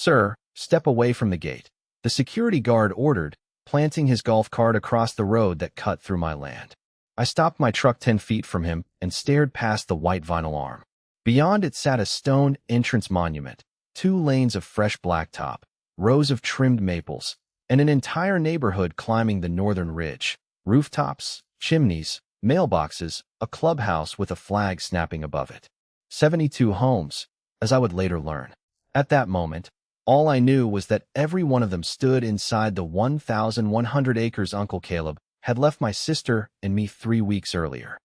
"Sir, step away from the gate," the security guard ordered, planting his golf cart across the road that cut through my land. I stopped my truck 10 feet from him and stared past the white vinyl arm. Beyond it sat a stone entrance monument, 2 lanes of fresh blacktop, rows of trimmed maples, and an entire neighborhood climbing the northern ridge. Rooftops, chimneys, mailboxes, a clubhouse with a flag snapping above it. 72 homes, as I would later learn. At that moment, all I knew was that every one of them stood inside the 1,100 acres Uncle Caleb had left my sister and me 3 weeks earlier.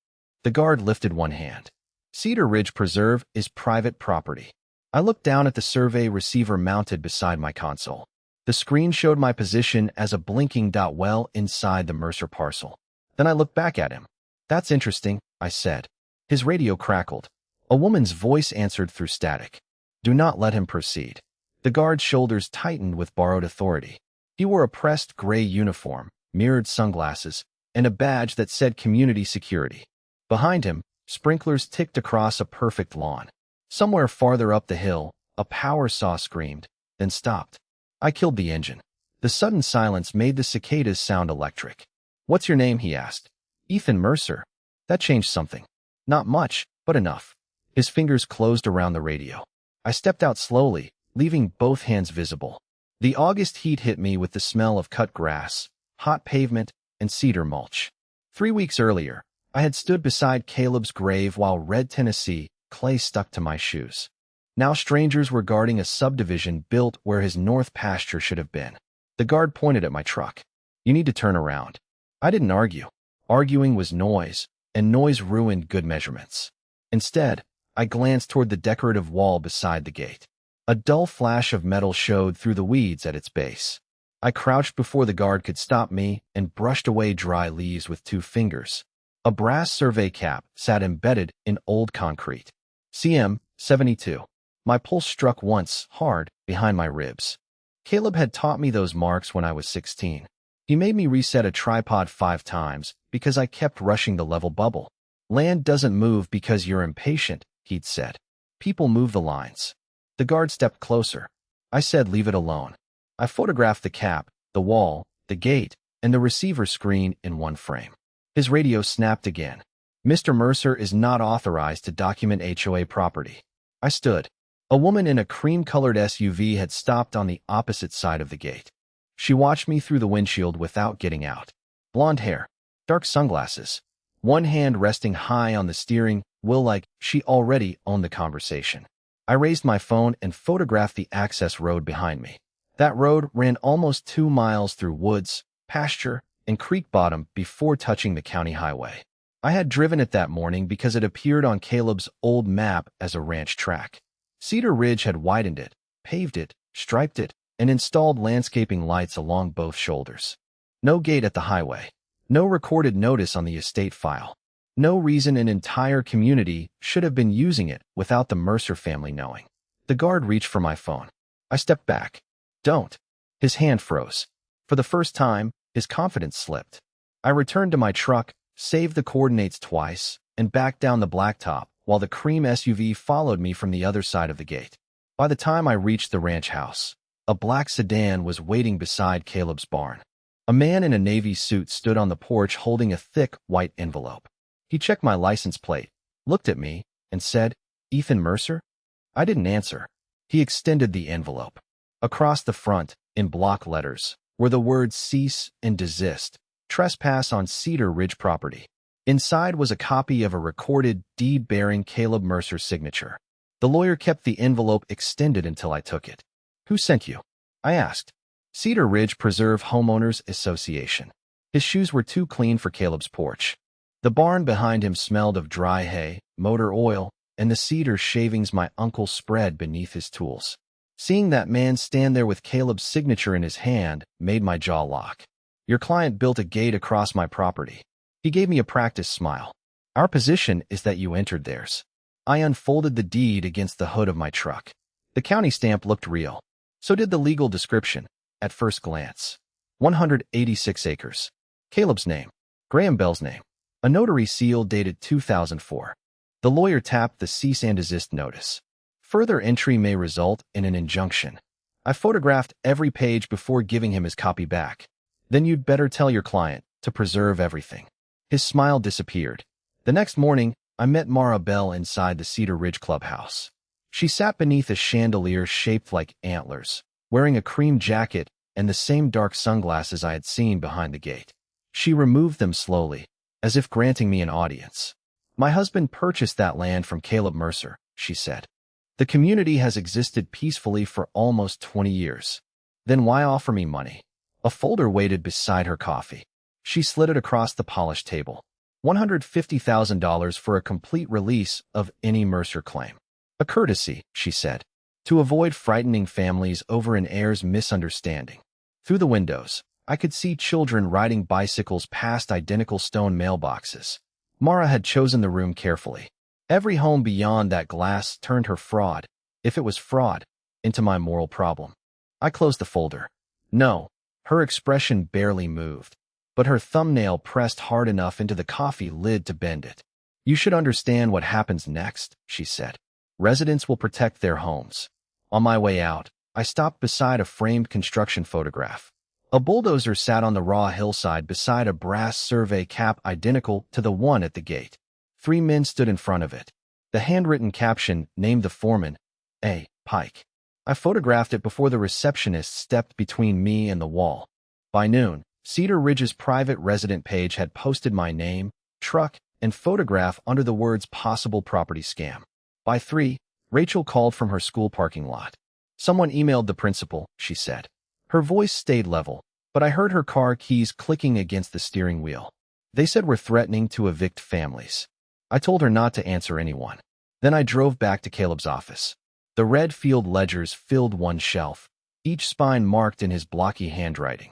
The guard lifted one hand. Cedar Ridge Preserve is private property. I looked down at the survey receiver mounted beside my console. The screen showed my position as a blinking dot well inside the Mercer parcel. Then I looked back at him. "That's interesting," I said. His radio crackled. A woman's voice answered through static. "Do not let him proceed." The guard's shoulders tightened with borrowed authority. He wore a pressed gray uniform, mirrored sunglasses, and a badge that said Community Security. Behind him, sprinklers ticked across a perfect lawn. Somewhere farther up the hill, a power saw screamed, then stopped. I killed the engine. The sudden silence made the cicadas sound electric. "What's your name?" he asked. "Ethan Mercer." That changed something. Not much, but enough. His fingers closed around the radio. I stepped out slowly, leaving both hands visible. The August heat hit me with the smell of cut grass, hot pavement, and cedar mulch. 3 weeks earlier, I had stood beside Caleb's grave while red Tennessee clay stuck to my shoes. Now strangers were guarding a subdivision built where his north pasture should have been. The guard pointed at my truck. "You need to turn around." I didn't argue. Arguing was noise, and noise ruined good measurements. Instead, I glanced toward the decorative wall beside the gate. A dull flash of metal showed through the weeds at its base. I crouched before the guard could stop me and brushed away dry leaves with 2 fingers. A brass survey cap sat embedded in old concrete. CM 72. My pulse struck once, hard, behind my ribs. Caleb had taught me those marks when I was 16. He made me reset a tripod 5 times because I kept rushing the level bubble. "Land doesn't move because you're impatient," he'd said. "People move the lines." The guard stepped closer. I said, "Leave it alone." I photographed the cap, the wall, the gate, and the receiver screen in one frame. His radio snapped again. "Mr. Mercer is not authorized to document HOA property." I stood. A woman in a cream-colored SUV had stopped on the opposite side of the gate. She watched me through the windshield without getting out. Blonde hair, dark sunglasses, one hand resting high on the steering wheel like she already owned the conversation. I raised my phone and photographed the access road behind me. That road ran almost 2 miles through woods, pasture, and creek bottom before touching the county highway. I had driven it that morning because it appeared on Caleb's old map as a ranch track. Cedar Ridge had widened it, paved it, striped it, and installed landscaping lights along both shoulders. No gate at the highway. No recorded notice on the estate file. No reason an entire community should have been using it without the Mercer family knowing. The guard reached for my phone. I stepped back. "Don't." His hand froze. For the first time, his confidence slipped. I returned to my truck, saved the coordinates twice, and backed down the blacktop while the cream SUV followed me from the other side of the gate. By the time I reached the ranch house, a black sedan was waiting beside Caleb's barn. A man in a navy suit stood on the porch holding a thick, white envelope. He checked my license plate, looked at me, and said, "Ethan Mercer?" I didn't answer. He extended the envelope. Across the front, in block letters, were the words "Cease and Desist, Trespass on Cedar Ridge Property." Inside was a copy of a recorded deed bearing Caleb Mercer's signature. The lawyer kept the envelope extended until I took it. "Who sent you?" I asked. "Cedar Ridge Preserve Homeowners Association." His shoes were too clean for Caleb's porch. The barn behind him smelled of dry hay, motor oil, and the cedar shavings my uncle spread beneath his tools. Seeing that man stand there with Caleb's signature in his hand made my jaw lock. "Your client built a gate across my property." He gave me a practiced smile. "Our position is that you entered theirs." I unfolded the deed against the hood of my truck. The county stamp looked real. So did the legal description, at first glance. 186 acres. Caleb's name. Graham Bell's name. A notary seal dated 2004. The lawyer tapped the cease and desist notice. "Further entry may result in an injunction." I photographed every page before giving him his copy back. Then you'd better tell your client to preserve everything. His smile disappeared. The next morning, I met Mara Bell inside the Cedar Ridge clubhouse. She sat beneath a chandelier shaped like antlers, wearing a cream jacket and the same dark sunglasses I had seen behind the gate. She removed them slowly, as if granting me an audience. My husband purchased that land from Caleb Mercer, she said. The community has existed peacefully for almost 20 years. Then why offer me money? A folder waited beside her coffee. She slid it across the polished table. $150,000 for a complete release of any Mercer claim. A courtesy, she said, to avoid frightening families over an heir's misunderstanding. Through the windows, I could see children riding bicycles past identical stone mailboxes. Mara had chosen the room carefully. Every home beyond that glass turned her fraud, if it was fraud, into my moral problem. I closed the folder. No, her expression barely moved, but her thumbnail pressed hard enough into the coffee lid to bend it. You should understand what happens next, she said. Residents will protect their homes. On my way out, I stopped beside a framed construction photograph. A bulldozer sat on the raw hillside beside a brass survey cap identical to the one at the gate. 3 men stood in front of it. The handwritten caption named the foreman, A. Pike. I photographed it before the receptionist stepped between me and the wall. By noon, Cedar Ridge's private resident page had posted my name, truck, and photograph under the words possible property scam. By 3, Rachel called from her school parking lot. Someone emailed the principal, she said. Her voice stayed level, but I heard her car keys clicking against the steering wheel. They said we're threatening to evict families. I told her not to answer anyone. Then I drove back to Caleb's office. The red field ledgers filled one shelf, each spine marked in his blocky handwriting.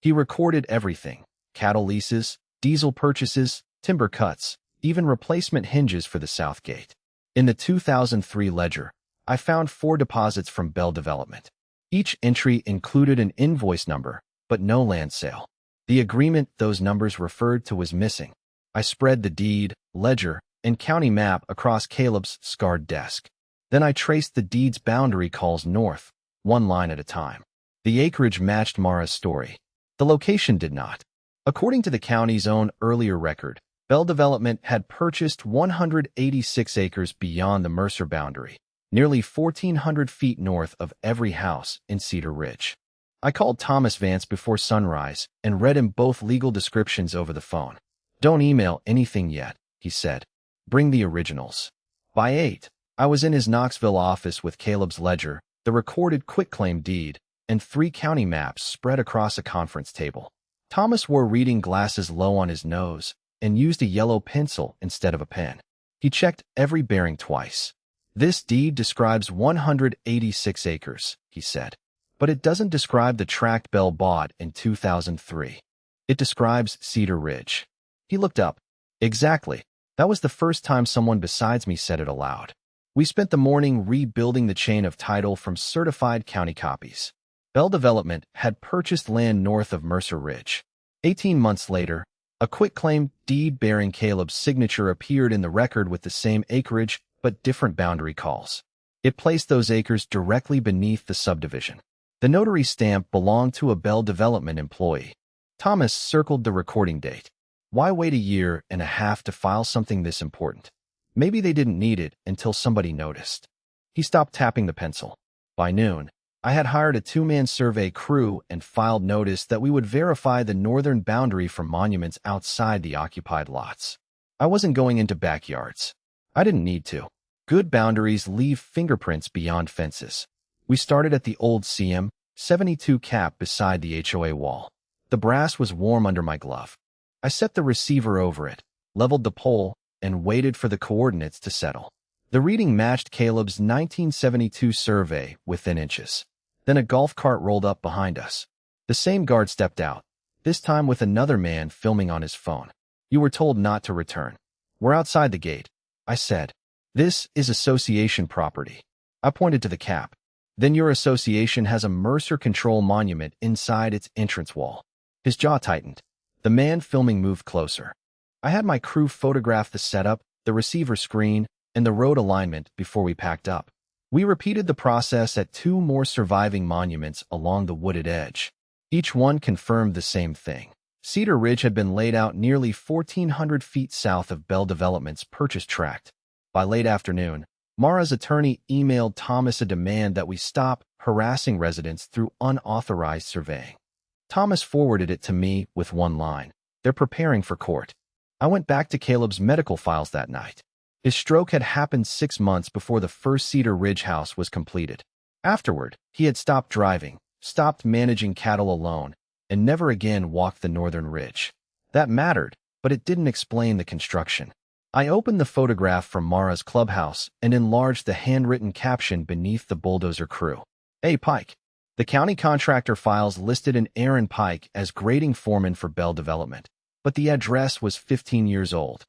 He recorded everything: cattle leases, diesel purchases, timber cuts, even replacement hinges for the south gate. In the 2003 ledger, I found 4 deposits from Bell Development. Each entry included an invoice number, but no land sale. The agreement those numbers referred to was missing. I spread the deed, ledger, and county map across Caleb's scarred desk. Then I traced the deed's boundary calls north, 1 line at a time. The acreage matched Mara's story. The location did not. According to the county's own earlier record, Bell Development had purchased 186 acres beyond the Mercer boundary, nearly 1,400 feet north of every house in Cedar Ridge. I called Thomas Vance before sunrise and read him both legal descriptions over the phone. Don't email anything yet, he said. Bring the originals. By 8, I was in his Knoxville office with Caleb's ledger, the recorded quitclaim deed, and 3 county maps spread across a conference table. Thomas wore reading glasses low on his nose and used a yellow pencil instead of a pen. He checked every bearing twice. This deed describes 186 acres, he said, but it doesn't describe the tract Bell bought in 2003. It describes Cedar Ridge. He looked up. Exactly. That was the first time someone besides me said it aloud. We spent the morning rebuilding the chain of title from certified county copies. Bell Development had purchased land north of Mercer Ridge. 18 months later, a quitclaim deed bearing Caleb's signature appeared in the record with the same acreage but different boundary calls. It placed those acres directly beneath the subdivision. The notary stamp belonged to a Bell Development employee. Thomas circled the recording date. Why wait 1.5 years to file something this important? Maybe they didn't need it until somebody noticed. He stopped tapping the pencil. By noon, I had hired a 2-man survey crew and filed notice that we would verify the northern boundary for monuments outside the occupied lots. I wasn't going into backyards. I didn't need to. Good boundaries leave fingerprints beyond fences. We started at the old CM 72 cap beside the HOA wall. The brass was warm under my glove. I set the receiver over it, leveled the pole, and waited for the coordinates to settle. The reading matched Caleb's 1972 survey within inches. Then a golf cart rolled up behind us. The same guard stepped out, this time with another man filming on his phone. You were told not to return. We're outside the gate, I said. This is association property. I pointed to the cap. Then your association has a Mercer Control monument inside its entrance wall. His jaw tightened. The man filming moved closer. I had my crew photograph the setup, the receiver screen, and the road alignment before we packed up. We repeated the process at 2 more surviving monuments along the wooded edge. Each one confirmed the same thing. Cedar Ridge had been laid out nearly 1,400 feet south of Bell Development's purchase tract. By late afternoon, Mara's attorney emailed Thomas a demand that we stop harassing residents through unauthorized surveying. Thomas forwarded it to me with one line: "They're preparing for court." I went back to Caleb's medical files that night. His stroke had happened 6 months before the first Cedar Ridge house was completed. Afterward, he had stopped driving, stopped managing cattle alone, and never again walked the northern ridge. That mattered, but it didn't explain the construction. I opened the photograph from Mara's clubhouse and enlarged the handwritten caption beneath the bulldozer crew. A. Pike. The county contractor files listed an Aaron Pike as grading foreman for Bell Development, but the address was 15 years old.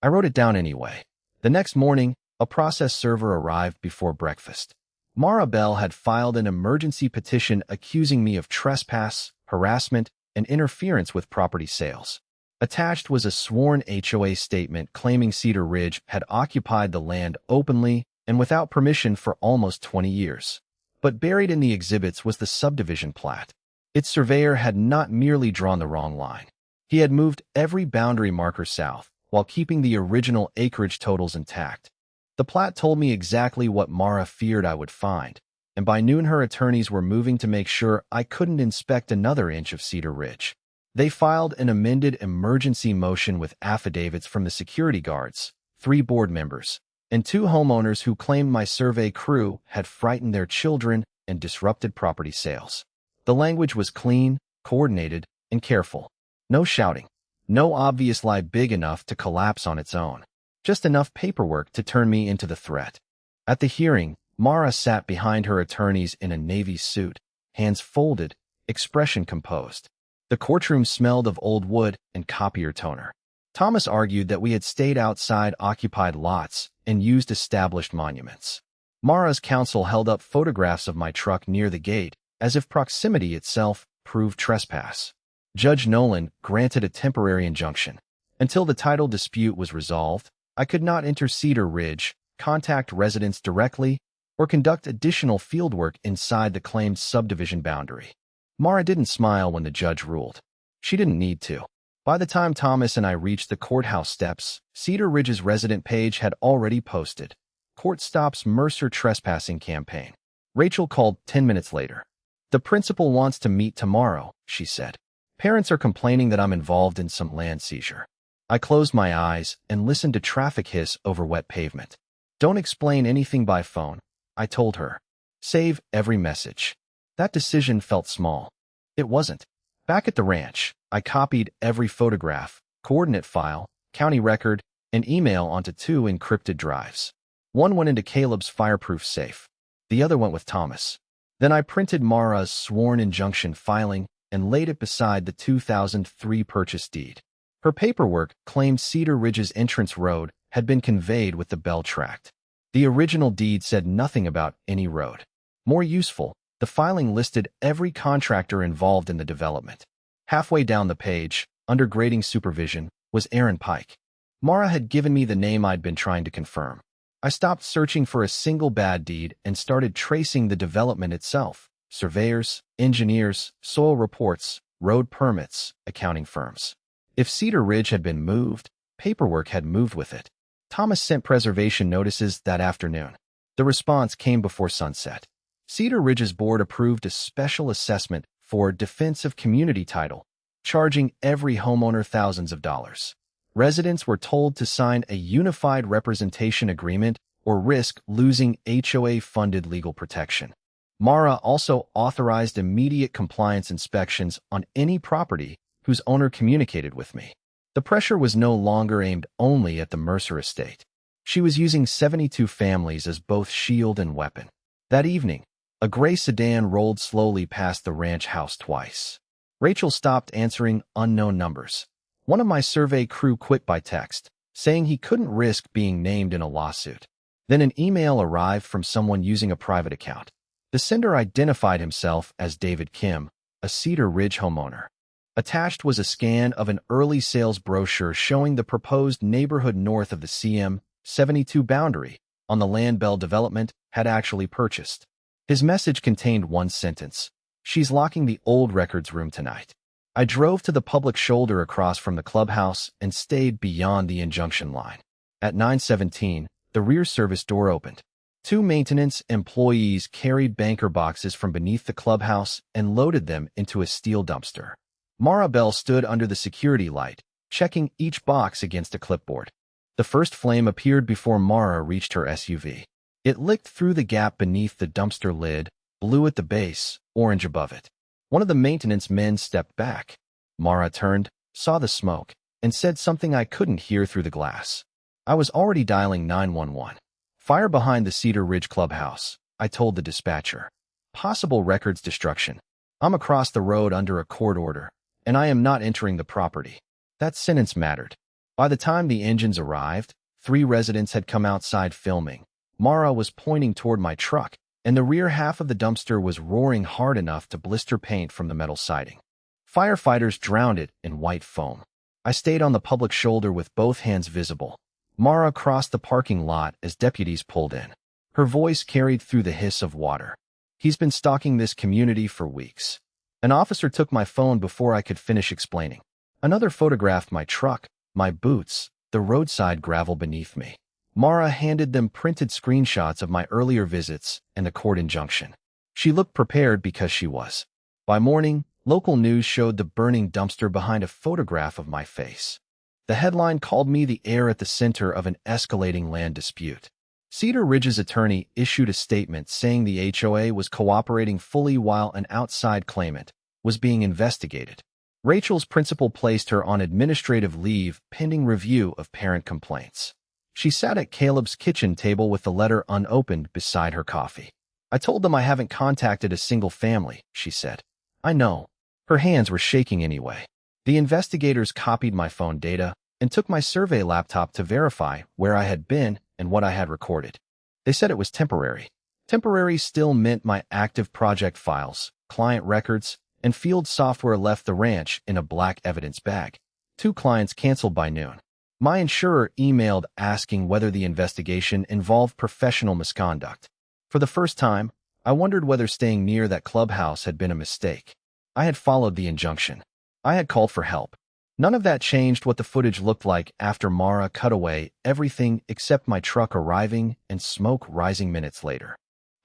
I wrote it down anyway. The next morning, a process server arrived before breakfast. Mara Bell had filed an emergency petition accusing me of trespass, harassment, and interference with property sales. Attached was a sworn HOA statement claiming Cedar Ridge had occupied the land openly and without permission for almost 20 years. But buried in the exhibits was the subdivision plat. Its surveyor had not merely drawn the wrong line. He had moved every boundary marker south, while keeping the original acreage totals intact. The plat told me exactly what Mara feared I would find, and by noon her attorneys were moving to make sure I couldn't inspect another inch of Cedar Ridge. They filed an amended emergency motion with affidavits from the security guards, 3 board members, and 2 homeowners who claimed my survey crew had frightened their children and disrupted property sales. The language was clean, coordinated, and careful. No shouting. No obvious lie big enough to collapse on its own. Just enough paperwork to turn me into the threat. At the hearing, Mara sat behind her attorneys in a navy suit, hands folded, expression composed. The courtroom smelled of old wood and copier toner. Thomas argued that we had stayed outside occupied lots and used established monuments. Mara's counsel held up photographs of my truck near the gate, as if proximity itself proved trespass. Judge Nolan granted a temporary injunction. Until the title dispute was resolved, I could not enter Cedar Ridge, contact residents directly, or conduct additional fieldwork inside the claimed subdivision boundary. Mara didn't smile when the judge ruled. She didn't need to. By the time Thomas and I reached the courthouse steps, Cedar Ridge's resident page had already posted, "Court stops Mercer trespassing campaign." Rachel called 10 minutes later. "The principal wants to meet tomorrow," she said. "Parents are complaining that I'm involved in some land seizure." I closed my eyes and listened to traffic hiss over wet pavement. "Don't explain anything by phone," I told her. "Save every message." That decision felt small. It wasn't. Back at the ranch, I copied every photograph, coordinate file, county record, and email onto 2 encrypted drives. One went into Caleb's fireproof safe. The other went with Thomas. Then I printed Mara's sworn injunction filing and laid it beside the 2003 purchase deed. Her paperwork claimed Cedar Ridge's entrance road had been conveyed with the Bell tract. The original deed said nothing about any road. More useful, the filing listed every contractor involved in the development. Halfway down the page, under grading supervision, was Aaron Pike. Mara had given me the name I'd been trying to confirm. I stopped searching for a single bad deed and started tracing the development itself: surveyors, engineers, soil reports, road permits, accounting firms. If Cedar Ridge had been moved, paperwork had moved with it. Thomas sent preservation notices that afternoon. The response came before sunset. Cedar Ridge's board approved a special assessment for defense of community title, charging every homeowner thousands of dollars. Residents were told to sign a unified representation agreement or risk losing HOA-funded legal protection. Mara also authorized immediate compliance inspections on any property whose owner communicated with me. The pressure was no longer aimed only at the Mercer estate. She was using 72 families as both shield and weapon. That evening, a gray sedan rolled slowly past the ranch house twice. Rachel stopped answering unknown numbers. One of my survey crew quit by text, saying he couldn't risk being named in a lawsuit. Then an email arrived from someone using a private account. The sender identified himself as David Kim, a Cedar Ridge homeowner. Attached was a scan of an early sales brochure showing the proposed neighborhood north of the CM 72 boundary, on the land Bell Development had actually purchased. His message contained one sentence: "She's locking the old records room tonight." I drove to the public shoulder across from the clubhouse and stayed beyond the injunction line. At 9:17, the rear service door opened. Two maintenance employees carried banker boxes from beneath the clubhouse and loaded them into a steel dumpster. Mara Bell stood under the security light, checking each box against a clipboard. The first flame appeared before Mara reached her SUV. It licked through the gap beneath the dumpster lid, blue at the base, orange above it. One of the maintenance men stepped back. Mara turned, saw the smoke, and said something I couldn't hear through the glass. I was already dialing 911. "Fire behind the Cedar Ridge clubhouse," I told the dispatcher. "Possible records destruction. I'm across the road under a court order, and I am not entering the property." That sentence mattered. By the time the engines arrived, 3 residents had come outside filming. Mara was pointing toward my truck, and the rear half of the dumpster was roaring hard enough to blister paint from the metal siding. Firefighters drowned it in white foam. I stayed on the public shoulder with both hands visible. Mara crossed the parking lot as deputies pulled in. Her voice carried through the hiss of water. "He's been stalking this community for weeks." An officer took my phone before I could finish explaining. Another photographed my truck, my boots, the roadside gravel beneath me. Mara handed them printed screenshots of my earlier visits and the court injunction. She looked prepared because she was. By morning, local news showed the burning dumpster behind a photograph of my face. The headline called me the heir at the center of an escalating land dispute. Cedar Ridge's attorney issued a statement saying the HOA was cooperating fully while an outside claimant was being investigated. Rachel's principal placed her on administrative leave pending review of parent complaints. She sat at Caleb's kitchen table with the letter unopened beside her coffee. "I told them I haven't contacted a single family," she said. "I know." Her hands were shaking anyway. The investigators copied my phone data and took my survey laptop to verify where I had been and what I had recorded. They said it was temporary. Temporary still meant my active project files, client records, and field software left the ranch in a black evidence bag. 2 clients canceled by noon. My insurer emailed asking whether the investigation involved professional misconduct. For the first time, I wondered whether staying near that clubhouse had been a mistake. I had followed the injunction. I had called for help. None of that changed what the footage looked like after Mara cut away everything except my truck arriving and smoke rising minutes later.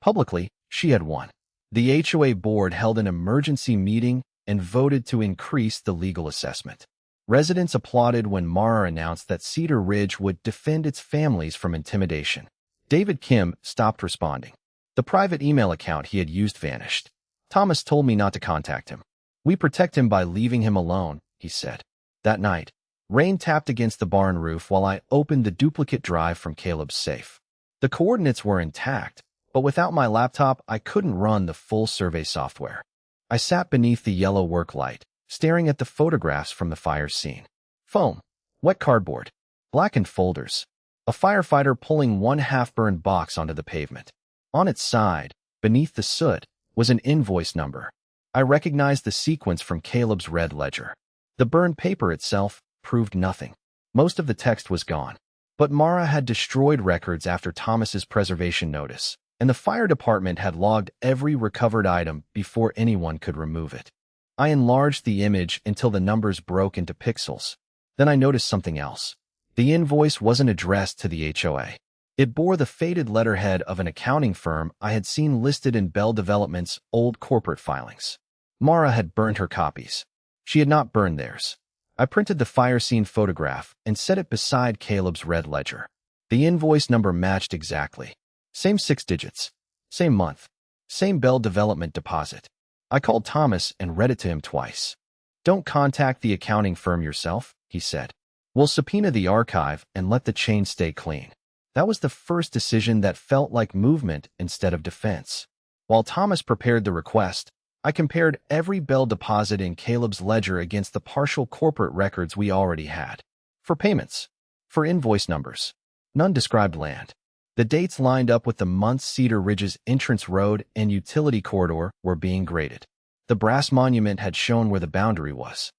Publicly, she had won. The HOA board held an emergency meeting and voted to increase the legal assessment. Residents applauded when Mara announced that Cedar Ridge would defend its families from intimidation. David Kim stopped responding. The private email account he had used vanished. "Thomas told me not to contact him. We protect him by leaving him alone," he said. That night, rain tapped against the barn roof while I opened the duplicate drive from Caleb's safe. The coordinates were intact, but without my laptop, I couldn't run the full survey software. I sat beneath the yellow work light, staring at the photographs from the fire scene. Foam, wet cardboard, blackened folders, a firefighter pulling one half-burned box onto the pavement. On its side, beneath the soot, was an invoice number. I recognized the sequence from Caleb's red ledger. The burned paper itself proved nothing. Most of the text was gone. But Mara had destroyed records after Thomas's preservation notice, and the fire department had logged every recovered item before anyone could remove it. I enlarged the image until the numbers broke into pixels. Then I noticed something else. The invoice wasn't addressed to the HOA. It bore the faded letterhead of an accounting firm I had seen listed in Bell Development's old corporate filings. Mara had burned her copies. She had not burned theirs. I printed the fire scene photograph and set it beside Caleb's red ledger. The invoice number matched exactly. Same 6 digits. Same month. Same Bell Development deposit. I called Thomas and read it to him twice. "Don't contact the accounting firm yourself," he said. "We'll subpoena the archive and let the chain stay clean." That was the first decision that felt like movement instead of defense. While Thomas prepared the request, I compared every Bell deposit in Caleb's ledger against the partial corporate records we already had. For payments. For invoice numbers. None described land. The dates lined up with the months Cedar Ridge's entrance road and utility corridor were being graded. The brass monument had shown where the boundary was.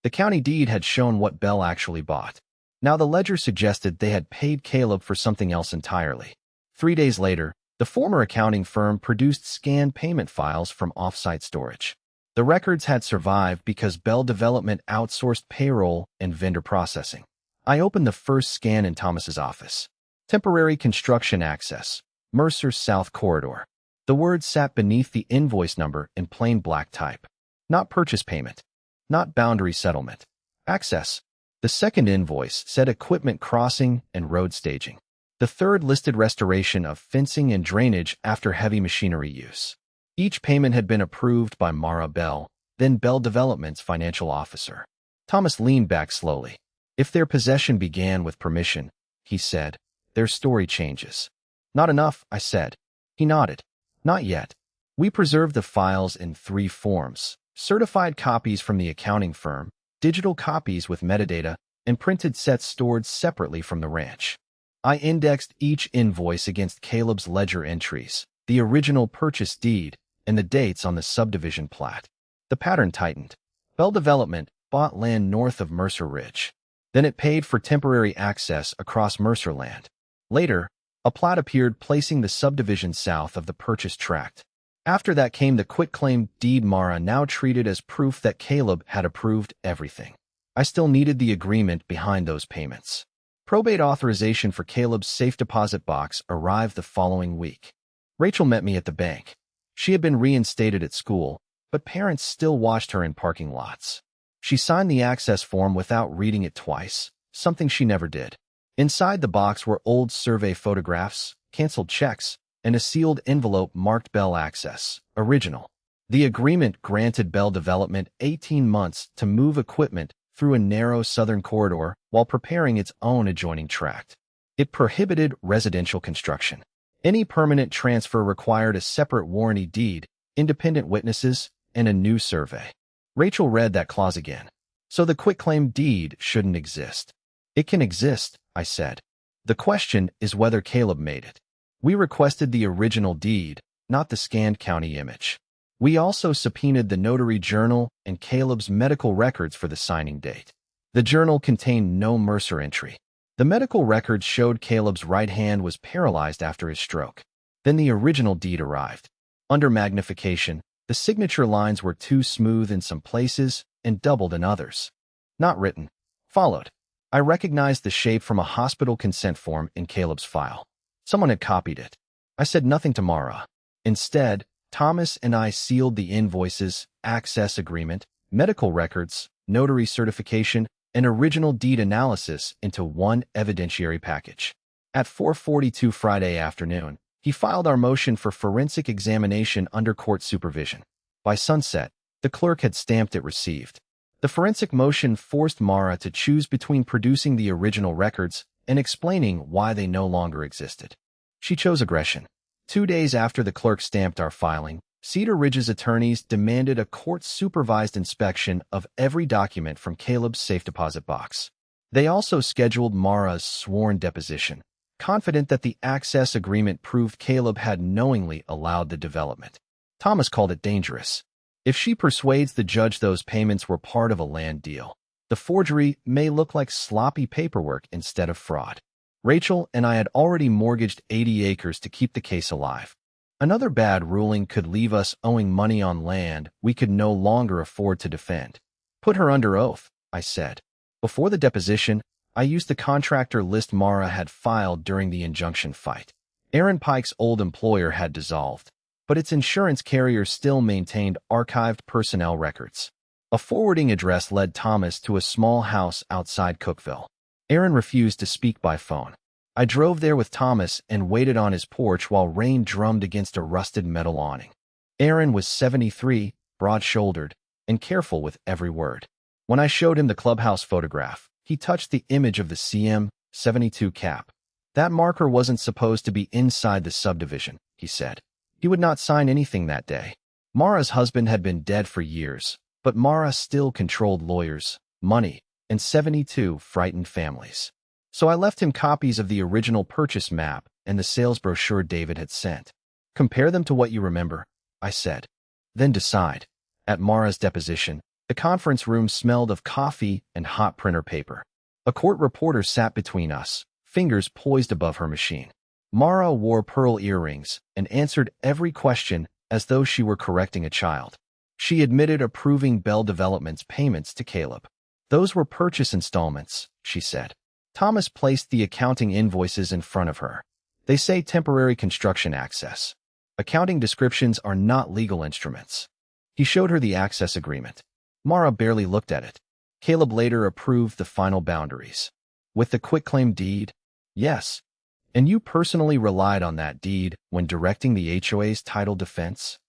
The county deed had shown what Bell actually bought. Now the ledger suggested they had paid Caleb for something else entirely. 3 days later, the former accounting firm produced scanned payment files from off-site storage. The records had survived because Bell Development outsourced payroll and vendor processing. I opened the first scan in Thomas's office. Temporary construction access, Mercer South Corridor. The words sat beneath the invoice number in plain black type. Not purchase payment. Not boundary settlement. Access. The second invoice said equipment crossing and road staging. The third listed restoration of fencing and drainage after heavy machinery use. Each payment had been approved by Mara Bell, then Bell Development's financial officer. Thomas leaned back slowly. If their possession began with permission, he said, their story changes. Not enough, I said. He nodded. Not yet. We preserved the files in 3 forms: certified copies from the accounting firm, digital copies with metadata, and printed sets stored separately from the ranch. I indexed each invoice against Caleb's ledger entries, the original purchase deed, and the dates on the subdivision plat. The pattern tightened. Bell Development bought land north of Mercer Ridge. Then it paid for temporary access across Mercer land. Later, a plat appeared placing the subdivision south of the purchase tract. After that came the quitclaim deed Mara now treated as proof that Caleb had approved everything. I still needed the agreement behind those payments. Probate authorization for Caleb's safe deposit box arrived the following week. Rachel met me at the bank. She had been reinstated at school, but parents still watched her in parking lots. She signed the access form without reading it twice, something she never did. Inside the box were old survey photographs, canceled checks, and a sealed envelope marked Bell Access, original. The agreement granted Bell Development 18 months to move equipment through a narrow southern corridor while preparing its own adjoining tract. It prohibited residential construction. Any permanent transfer required a separate warranty deed, independent witnesses, and a new survey. Rachel read that clause again. So the quitclaim deed shouldn't exist. It can exist, I said. The question is whether Caleb made it. We requested the original deed, not the scanned county image. We also subpoenaed the notary journal and Caleb's medical records for the signing date. The journal contained no Mercer entry. The medical records showed Caleb's right hand was paralyzed after his stroke. Then the original deed arrived. Under magnification, the signature lines were too smooth in some places and doubled in others. Not written. Followed. I recognized the shape from a hospital consent form in Caleb's file. Someone had copied it. I said nothing to Mara. Instead, Thomas and I sealed the invoices, access agreement, medical records, notary certification, and original deed analysis into one evidentiary package. At 4:42 Friday afternoon, he filed our motion for forensic examination under court supervision. By sunset, the clerk had stamped it received. The forensic motion forced Mara to choose between producing the original records and explaining why they no longer existed. She chose aggression. 2 days after the clerk stamped our filing, Cedar Ridge's attorneys demanded a court-supervised inspection of every document from Caleb's safe deposit box. They also scheduled Mara's sworn deposition, confident that the access agreement proved Caleb had knowingly allowed the development. Thomas called it dangerous. If she persuades the judge those payments were part of a land deal, the forgery may look like sloppy paperwork instead of fraud. Rachel and I had already mortgaged 80 acres to keep the case alive. Another bad ruling could leave us owing money on land we could no longer afford to defend. Put her under oath, I said. Before the deposition, I used the contractor list Mara had filed during the injunction fight. Aaron Pike's old employer had dissolved, but its insurance carrier still maintained archived personnel records. A forwarding address led Thomas to a small house outside Cookville. Aaron refused to speak by phone. I drove there with Thomas and waited on his porch while rain drummed against a rusted metal awning. Aaron was 73, broad-shouldered, and careful with every word. When I showed him the clubhouse photograph, he touched the image of the CM72 cap. That marker wasn't supposed to be inside the subdivision, he said. He would not sign anything that day. Mara's husband had been dead for years, but Mara still controlled lawyers, money, and 72 frightened families. So I left him copies of the original purchase map and the sales brochure David had sent. Compare them to what you remember, I said. Then decide. At Mara's deposition, the conference room smelled of coffee and hot printer paper. A court reporter sat between us, fingers poised above her machine. Mara wore pearl earrings and answered every question as though she were correcting a child. She admitted approving Bell Development's payments to Caleb. Those were purchase installments, she said. Thomas placed the accounting invoices in front of her. They say temporary construction access. Accounting descriptions are not legal instruments. He showed her the access agreement. Mara barely looked at it. Caleb later approved the final boundaries. With the quitclaim deed? Yes. And you personally relied on that deed when directing the HOA's title defense?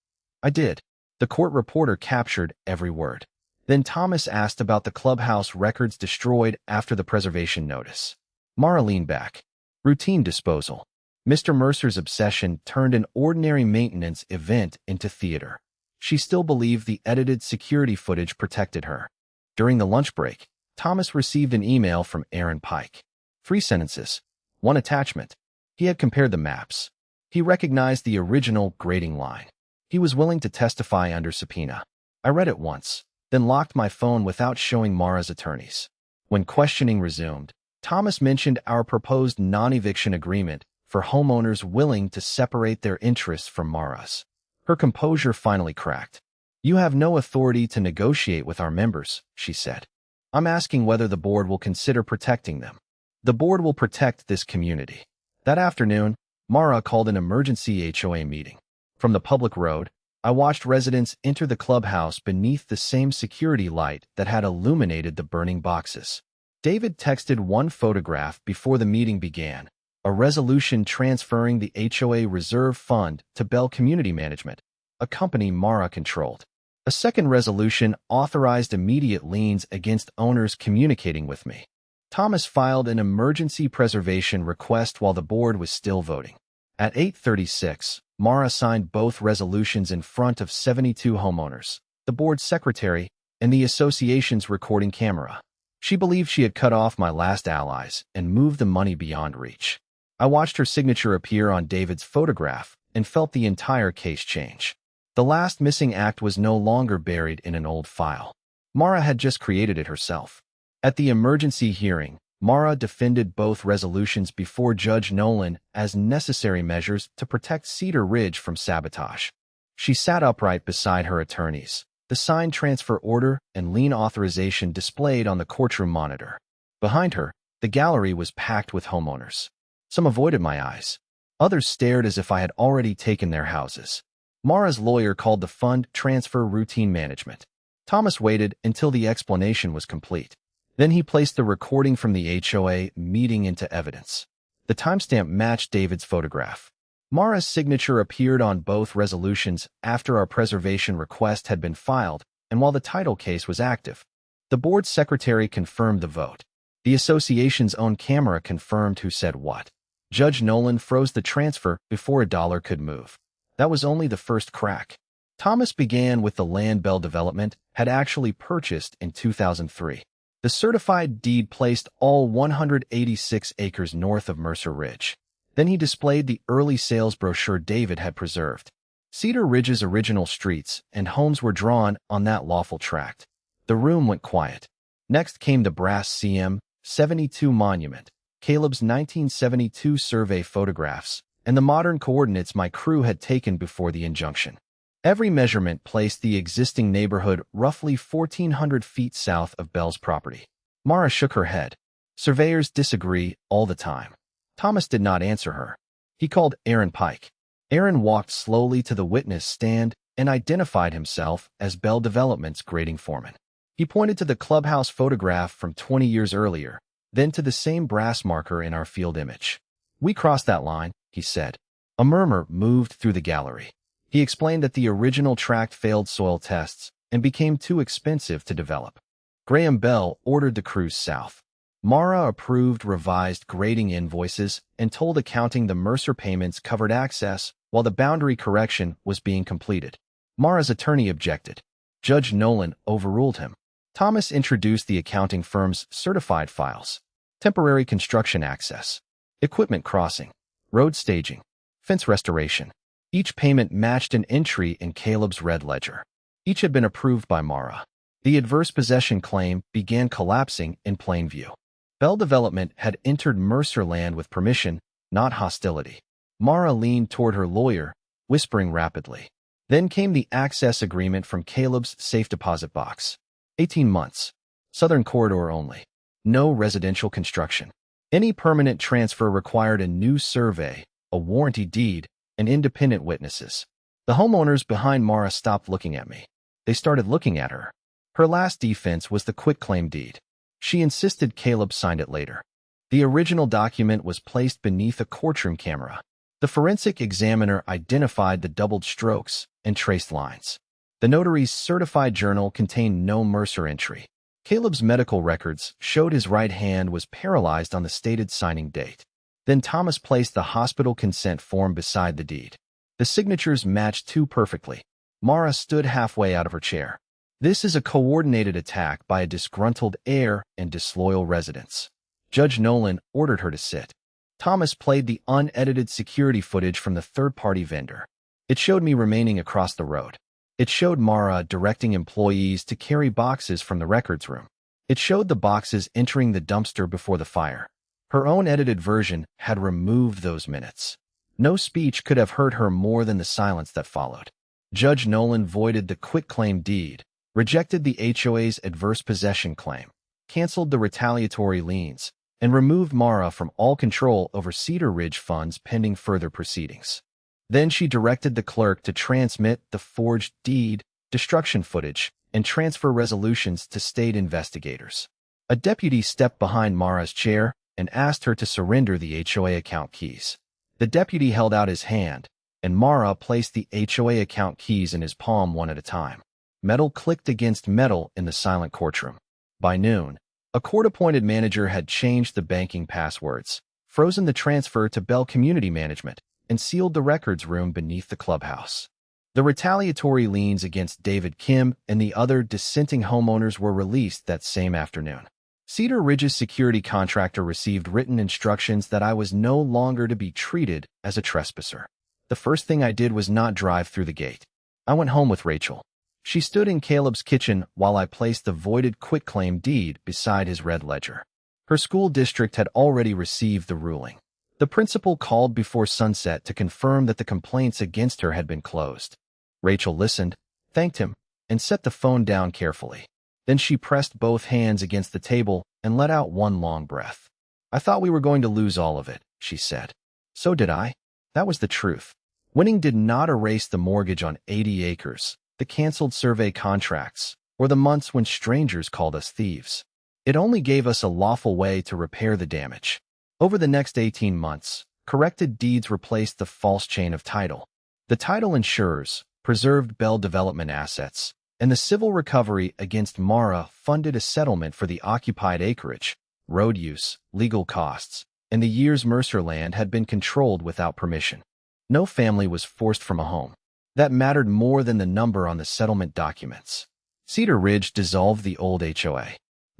I did. The court reporter captured every word. Then Thomas asked about the clubhouse records destroyed after the preservation notice. Mara leaned back. Routine disposal. Mr. Mercer's obsession turned an ordinary maintenance event into theater. She still believed the edited security footage protected her. During the lunch break, Thomas received an email from Aaron Pike. 3 sentences. 1 attachment. He had compared the maps. He recognized the original grading line. He was willing to testify under subpoena. I read it once, then locked my phone without showing Mara's attorneys. When questioning resumed, Thomas mentioned our proposed non-eviction agreement for homeowners willing to separate their interests from Mara's. Her composure finally cracked. You have no authority to negotiate with our members, she said. I'm asking whether the board will consider protecting them. The board will protect this community. That afternoon, Mara called an emergency HOA meeting. From the public road, I watched residents enter the clubhouse beneath the same security light that had illuminated the burning boxes. David texted one photograph before the meeting began, a resolution transferring the HOA reserve fund to Bell Community Management, a company Mara controlled. A second resolution authorized immediate liens against owners communicating with me. Thomas filed an emergency preservation request while the board was still voting. At 8:36, Mara signed both resolutions in front of 72 homeowners, the board's secretary, and the association's recording camera. She believed she had cut off my last allies and moved the money beyond reach. I watched her signature appear on David's photograph and felt the entire case change. The last missing act was no longer buried in an old file. Mara had just created it herself. At the emergency hearing, Mara defended both resolutions before Judge Nolan as necessary measures to protect Cedar Ridge from sabotage. She sat upright beside her attorneys, the signed transfer order and lien authorization displayed on the courtroom monitor. Behind her, the gallery was packed with homeowners. Some avoided my eyes. Others stared as if I had already taken their houses. Mara's lawyer called the fund transfer routine management. Thomas waited until the explanation was complete. Then he placed the recording from the HOA meeting into evidence. The timestamp matched David's photograph. Mara's signature appeared on both resolutions after our preservation request had been filed and while the title case was active. The board secretary confirmed the vote. The association's own camera confirmed who said what. Judge Nolan froze the transfer before a dollar could move. That was only the first crack. Thomas began with the land Bell Development had actually purchased in 2003. The certified deed placed all 186 acres north of Mercer Ridge. Then he displayed the early sales brochure David had preserved. Cedar Ridge's original streets and homes were drawn on that lawful tract. The room went quiet. Next came the brass CM 72 monument, Caleb's 1972 survey photographs, and the modern coordinates my crew had taken before the injunction. Every measurement placed the existing neighborhood roughly 1,400 feet south of Bell's property. Mara shook her head. Surveyors disagree all the time. Thomas did not answer her. He called Aaron Pike. Aaron walked slowly to the witness stand and identified himself as Bell Development's grading foreman. He pointed to the clubhouse photograph from 20 years earlier, then to the same brass marker in our field image. We crossed that line, he said. A murmur moved through the gallery. He explained that the original tract failed soil tests and became too expensive to develop. Graham Bell ordered the crews south. Mara approved revised grading invoices and told accounting the Mercer payments covered access while the boundary correction was being completed. Mara's attorney objected. Judge Nolan overruled him. Thomas introduced the accounting firm's certified files. Temporary construction access, equipment crossing, road staging, fence restoration. Each payment matched an entry in Caleb's red ledger. Each had been approved by Mara. The adverse possession claim began collapsing in plain view. Bell Development had entered Mercer land with permission, not hostility. Mara leaned toward her lawyer, whispering rapidly. Then came the access agreement from Caleb's safe deposit box. 18 months. Southern corridor only. No residential construction. Any permanent transfer required a new survey, a warranty deed, and independent witnesses. The homeowners behind Mara stopped looking at me. They started looking at her. Her last defense was the quitclaim deed. She insisted Caleb signed it later. The original document was placed beneath a courtroom camera. The forensic examiner identified the doubled strokes and traced lines. The notary's certified journal contained no Mercer entry. Caleb's medical records showed his right hand was paralyzed on the stated signing date. Then Thomas placed the hospital consent form beside the deed. The signatures matched too perfectly. Mara stood halfway out of her chair. This is a coordinated attack by a disgruntled heir and disloyal residents. Judge Nolan ordered her to sit. Thomas played the unedited security footage from the third-party vendor. It showed me remaining across the road. It showed Mara directing employees to carry boxes from the records room. It showed the boxes entering the dumpster before the fire. Her own edited version had removed those minutes. No speech could have hurt her more than the silence that followed. Judge Nolan voided the quitclaim deed, rejected the HOA's adverse possession claim, canceled the retaliatory liens, and removed Mara from all control over Cedar Ridge funds pending further proceedings. Then she directed the clerk to transmit the forged deed, destruction footage, and transfer resolutions to state investigators. A deputy stepped behind Mara's chair and asked her to surrender the HOA account keys. The deputy held out his hand, and Mara placed the HOA account keys in his palm one at a time. Metal clicked against metal in the silent courtroom. By noon, a court-appointed manager had changed the banking passwords, frozen the transfer to Bell Community Management, and sealed the records room beneath the clubhouse. The retaliatory liens against David Kim and the other dissenting homeowners were released that same afternoon. Cedar Ridge's security contractor received written instructions that I was no longer to be treated as a trespasser. The first thing I did was not drive through the gate. I went home with Rachel. She stood in Caleb's kitchen while I placed the voided quitclaim deed beside his red ledger. Her school district had already received the ruling. The principal called before sunset to confirm that the complaints against her had been closed. Rachel listened, thanked him, and set the phone down carefully. Then she pressed both hands against the table and let out one long breath. I thought we were going to lose all of it, she said. So did I. That was the truth. Winning did not erase the mortgage on 80 acres, the canceled survey contracts, or the months when strangers called us thieves. It only gave us a lawful way to repair the damage. Over the next 18 months, corrected deeds replaced the false chain of title. The title insurers preserved Bell development assets, and the civil recovery against Mara funded a settlement for the occupied acreage, road use, legal costs, and the years Mercer land had been controlled without permission. No family was forced from a home. That mattered more than the number on the settlement documents. Cedar Ridge dissolved the old HOA.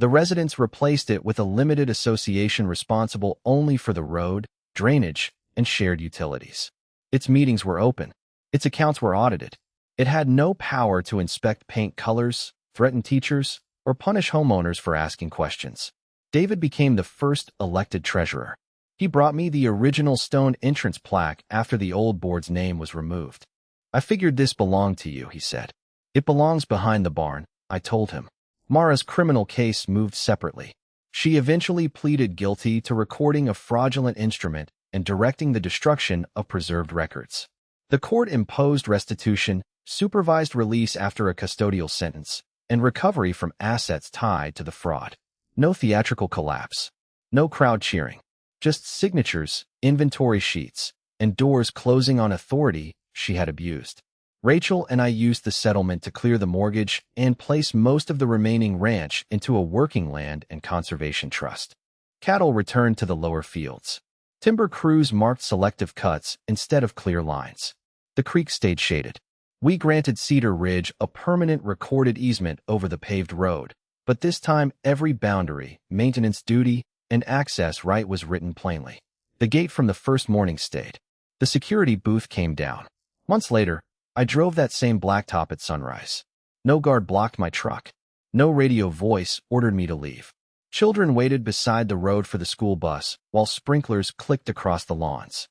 The residents replaced it with a limited association responsible only for the road, drainage, and shared utilities. Its meetings were open. Its accounts were audited. It had no power to inspect paint colors, threaten teachers, or punish homeowners for asking questions. David became the first elected treasurer. He brought me the original stone entrance plaque after the old board's name was removed. I figured this belonged to you, he said. It belongs behind the barn, I told him. Mara's criminal case moved separately. She eventually pleaded guilty to recording a fraudulent instrument and directing the destruction of preserved records. The court imposed restitution, supervised release after a custodial sentence, and recovery from assets tied to the fraud. No theatrical collapse. No crowd cheering. Just signatures, inventory sheets, and doors closing on authority she had abused. Rachel and I used the settlement to clear the mortgage and place most of the remaining ranch into a working land and conservation trust. Cattle returned to the lower fields. Timber crews marked selective cuts instead of clear lines. The creek stayed shaded. We granted Cedar Ridge a permanent recorded easement over the paved road, but this time every boundary, maintenance duty, and access right was written plainly. The gate from the first morning stayed. The security booth came down. Months later, I drove that same blacktop at sunrise. No guard blocked my truck. No radio voice ordered me to leave. Children waited beside the road for the school bus, while sprinklers clicked across the lawns.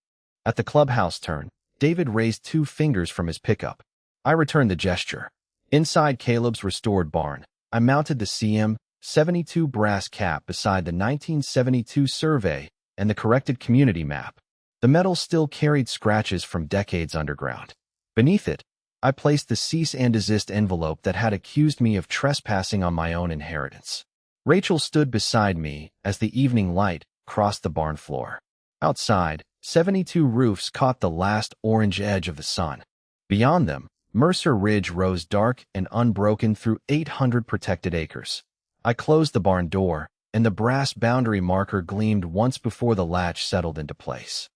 At the clubhouse turn, David raised 2 fingers from his pickup. I returned the gesture. Inside Caleb's restored barn, I mounted the CM72 brass cap beside the 1972 survey and the corrected community map. The metal still carried scratches from decades underground. Beneath it, I placed the cease and desist envelope that had accused me of trespassing on my own inheritance. Rachel stood beside me as the evening light crossed the barn floor. Outside, 72 roofs caught the last orange edge of the sun. Beyond them, Mercer Ridge rose dark and unbroken through 800 protected acres. I closed the barn door, and the brass boundary marker gleamed once before the latch settled into place.